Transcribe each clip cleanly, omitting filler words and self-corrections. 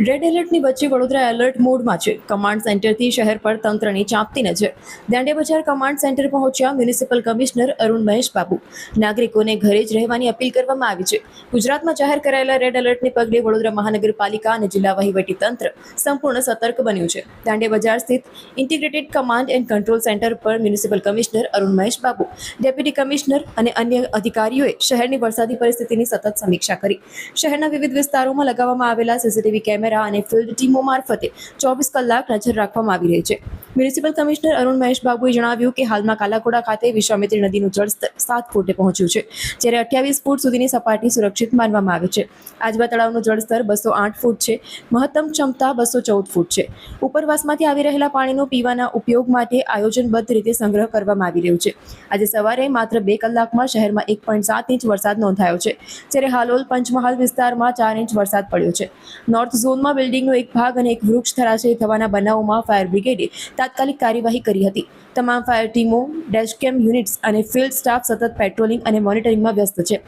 Red એલર્ટની વચ્ચે Vadodara alert મોડમાં છે. કમાન્ડ સેન્ટરથી શહેર પર તંત્રની ચાંપતી નજર. દાંડિયા બજાર કમાન્ડ સેન્ટર પહોંચ્યા મ્યુનિસિપલ કમિશનર અરુણ મહેશ બાબુ. નાગરિકોને ઘરે જ રહેવાની અપીલ કરવામાં આવી છે. ગુજરાતમાં જાહેર કરાયેલા રેડ એલર્ટને પગલે વડોદરા મહાનગરપાલિકા અને જિલ્લા વહીવટી તંત્ર સંપૂર્ણ સતર્ક બન્યું છે. દાંડિયા બજાર સ્થિત integrated command and control centre પર municipal commissioner Arun Mahesh Babu, deputy commissioner અને અન્ય અધિકારીઓએ શહેરની વરસાદી પરિસ્થિતિની સતત સમીક્ષા કરી. શહેરના વિવિધ વિસ્તારોમાં લગાવવામાં આવેલા સીસીટીવી કેમેરા અને ફિલ્ડ ટીમો મારફતે 24 કલાક નજર રાખવામાં આવી રહી છે. મ્યુનિસિપલ કમિશનર અરુણ મહેશ બાબુએ જણાવ્યું કે હાલમાં કાલાઘોડા ખાતે વિશ્વામિત્રી નદીનું જળસ્તર 7 ફૂટે પહોંચ્યું છે, જ્યારે 28 ફૂટ સુધીની સપાટી સુરક્ષિત માનવામાં આવે છે. આજવા તળાવનું જળસ્તર 208 ફૂટ છે. મહત્તમ ક્ષમતા 214 ફૂટ છે. ઉપરવાસમાંથી આવી રહેલા પાણીનો પીવાના ઉપયોગ માટે આયોજનબદ્ધ રીતે સંગ્રહ કરવામાં આવી રહ્યો છે. આજે સવારે માત્ર 2 કલાકમાં શહેરમાં 1.7 ઇંચ વરસાદ નોંધાયો છે, જ્યારે હાલોલ પંચમહાલ વિસ્તારમાં 4 ઇંચ વરસાદ પડ્યો છે. નોર્થ ઝોનમાં બિલ્ડિંગનો એક ભાગ અને એક વૃક્ષ ધરાશયી થવાના બનાવમાં ફાયર બ્રિગેડે તાત્કાલિક કાર્યવાહી કરી હતી. તમામ ફાયર ટીમો, ડેશકેમ યુનિટ્સ અને ફિલ્ડ સ્ટાફ સતત પેટ્રોલિંગ અને મોનિટરિંગમાં વ્યસ્ત છે.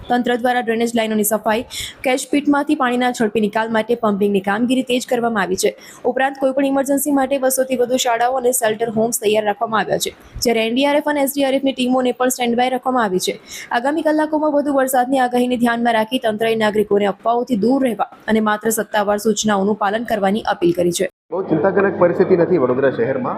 તંત્ર દ્વારા ડ્રેનેજ લાઇનોની સફાઈ, કેશપીટમાંથી પાણીના ઝડપી નિકાલ માટે પમ્પિંગની કામગીરી તેજ કરવામાં આવી છે. ઉપરાંત કોઈપણ ઇમરજન્સી માટે 200થી વધુ શાળાઓ અને શેલ્ટર હોમ્સ તૈયાર રાખવામાં આવ્યા છે, જ્યારે એનડીઆરએફ અને એસડીઆરએફની ટીમોને પણ સ્ટેન્ડ બાય રાખવામાં આવી છે. આગામી કલાકોમાં વધુ વરસાદની આગાહીને ધ્યાનમાં રાખી તંત્રએ નાગરિકોને અફવાઓથી દૂર રહેવા અને માત્ર સત્તાવાર સૂચનાઓનું પાલન કરવાની અપીલ કરી છે. બહુ ચિંતાજનક પરિસ્થિતિ નથી વડોદરા શહેરમાં.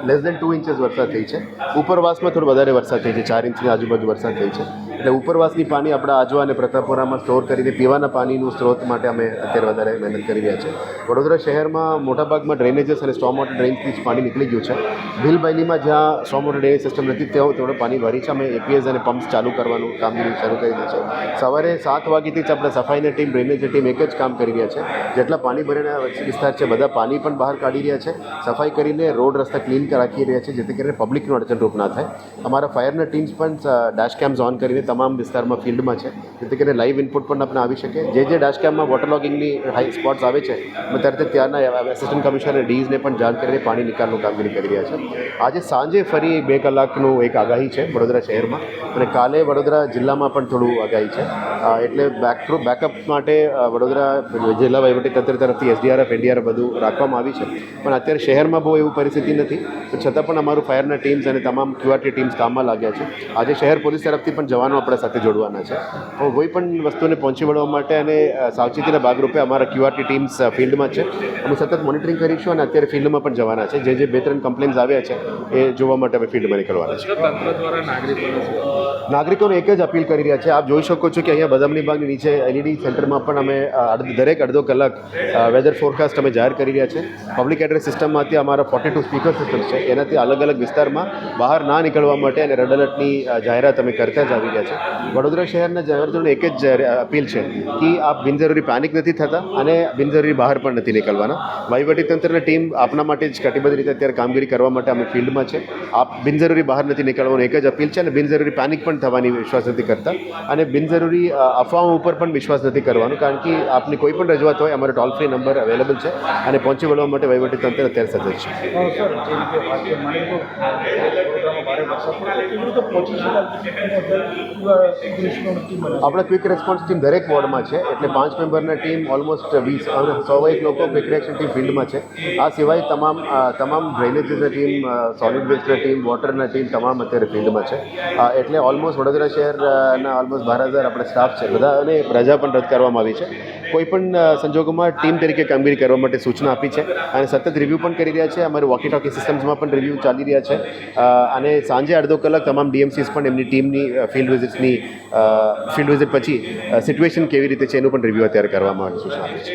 લેસ દેન 2 ઇંચીસ વરસાદ થઈ છે. ઉપરવાસમાં થોડો વધારે વરસાદ થઈ છે, 4 ઇંચની આજુબાજુ વરસાદ થઈ છે. એટલે ઉપરવાસની પાણી આપણા આજવા અને પ્રતાપપુરામાં સ્ટોર કરીને પીવાના પાણીનું સ્ત્રોત માટે અમે અત્યારે વધારે મહેનત કરી રહ્યા છીએ. વડોદરા શહેરમાં મોટાભાગમાં ડ્રેનેજીસ અને સ્ટોમ વોટર ડ્રેન્સથી જ પાણી નીકળી ગયું છે. ભીલબાયલીમાં જ્યાં સ્ટોમ વોટર ડ્રેનેજ સિસ્ટમ નથી ત્યાં થોડું પાણી ભરી છે. અમે એપીએસ અને પમ્પ્સ ચાલુ કરવાનું કામગીરી શરૂ કરી દીધી છે. સવારે 7 વાગ્યાથી જ આપણે સફાઈની ટીમ, ડ્રેનેજની ટીમ એક જ કામ કરી રહ્યા છે. જેટલા પાણી ભરેલા વિસ્તાર છે બધા પાણી પણ બહાર કાઢી રહ્યા છે. સફાઈ કરીને રોડ રસ્તા ક્લીન રાખી રહ્યા છે, જેથી કરીને પબ્લિકનું અડચણરૂપ ના થાય. અમારા ફાયરના ટીમ્સ પણ ડેશ કેમ્સ ઓન કરીને તમામ વિસ્તારમાં ફિલ્ડમાં છે, જેથી કરીને લાઈવ ઇનપુટ પણ આપણે આવી શકે. જે ડેશ કેમ્પમાં વોટર લોગિંગની હાઈ સ્પોટ્સ આવે છે અમે તરત ત્યારના એસિસ્ટન્ટ કમિશનર ડીઝને પણ જાણ કરીને પાણી નિકાલનું કામગીરી કરી રહ્યા છે. આજે સાંજે ફરી 2 કલાકનું એક આગાહી છે વડોદરા શહેરમાં, અને કાલે વડોદરા જિલ્લામાં પણ થોડું આગાહી છે. એટલે બેકઅપ માટે વડોદરા જિલ્લા વહીવટીતંત્ર તરફથી એસડીઆરએફ, એનડીઆરએફ બધું રાખવામાં આવી છે. પણ અત્યારે શહેરમાં બહુ એવું પરિસ્થિતિ નથી, છતાં પણ અમારું ફાયરના ટીમ્સ અને તમામ ક્યુઆરટી ટીમ્સ કામમાં લાગ્યા છે. આજે શહેર પોલીસ તરફથી પણ જવાનો આપણા સાથે જોડવાના છે. કોઈ પણ વસ્તુને પહોંચી વળવા માટે અને સાવચેતીના ભાગરૂપે અમારા ક્યુઆરટી ટીમ્સ ફિલ્ડમાં છે. અમે સતત મોનિટરિંગ કરીશું અને અત્યારે ફિલ્ડમાં પણ જવાના છે. જે 2-3 કમ્પ્લેન્સ આવ્યા છે એ જોવા માટે અમે ફિલ્ડમાં નીકળવાના છે. નાગરિકોને એક જ અપીલ કરી રહ્યા છે. આપ જોઈ શકો છો કે અહીંયા બદામની બાગની નીચે એલઈડી સેન્ટરમાં પણ અમે દરેક અડધો કલાક વેધર ફોરકાસ્ટ અમે જાહેર કરી રહ્યા છે. પબ્લિક એડ્રેસ સિસ્ટમમાંથી અમારા 42 સ્પીકર સિસ્ટમ છે, એનાથી અલગ અલગ વિસ્તારમાં બહાર ના નીકળવા માટે અને રેડ એલર્ટની જાહેરાત અમે કરતા જ આવી રહ્યા છે. વડોદરા શહેરના જાહેરજનોને એક જ અપીલ છે કે આપ બિનજરૂરી પેનિક નથી થતા અને બિનજરૂરી બહાર પણ નથી નીકળવાના. વહીવટીતંત્રની ટીમ આપના માટે જ કટિબદ્ધ રીતે અત્યારે કામગીરી કરવા માટે અમે ફિલ્ડમાં છે. આપ બિનજરૂરી બહાર નથી નીકળવાનું એક જ અપીલ છે, અને બિનજરૂરી પેનિક પણ થવાની વિશ્વાસ નથી કરતા, અને બિનજરૂરી અફવાઓ ઉપર પણ વિશ્વાસ નથી કરવાનો, કારણ કે આપની કોઈ પણ રજૂઆત હોય અમારો ટોલ ફ્રી નંબર અવેલેબલ છે, અને પહોંચી વળવા માટે વહીવટીતંત્ર અત્યારે સજ્જ છે. આપણા ક્વિક રેસ્પોન્સ ટીમ દરેક વોર્ડમાં છે, એટલે 5 મેમ્બરના ટીમ ઓલમોસ્ટ 100 લોકો ક્વિક રિએક્શન ટીમ ફિલ્ડમાં છે. આ સિવાય તમામ ડ્રેનેજીસની ટીમ, સોલિડ વેસ્ટની ટીમ, વોટરના ટીમ તમામ અત્યારે ફિલ્ડમાં છે. એટલે ઓલમોસ્ટ વડોદરા શહેરના ઓલમોસ્ટ 12,000 આપણે સ્ટાફ છે બધાને રજા પણ રદ કરવામાં આવી છે. કોઈ પણ સંજોગોમાં ટીમ તરીકે કામગીરી કરવા માટે સૂચના આપી છે, અને સતત રિવ્યૂ પણ કરી રહ્યા છે. અમારી વોકી ટોકી સિસ્ટમ્સમાં પણ રિવ્યૂ ચાલી રહ્યા છે, અને સાંજે અડધો કલાક તમામ ડીએમસીસ પણ એમની ટીમની ફિલ્ડ વિઝિટ પછી સિચ્યુએશન કેવી રીતે છે એનું પણ રિવ્યૂ અત્યારે કરવામાં સૂચના આપી છે.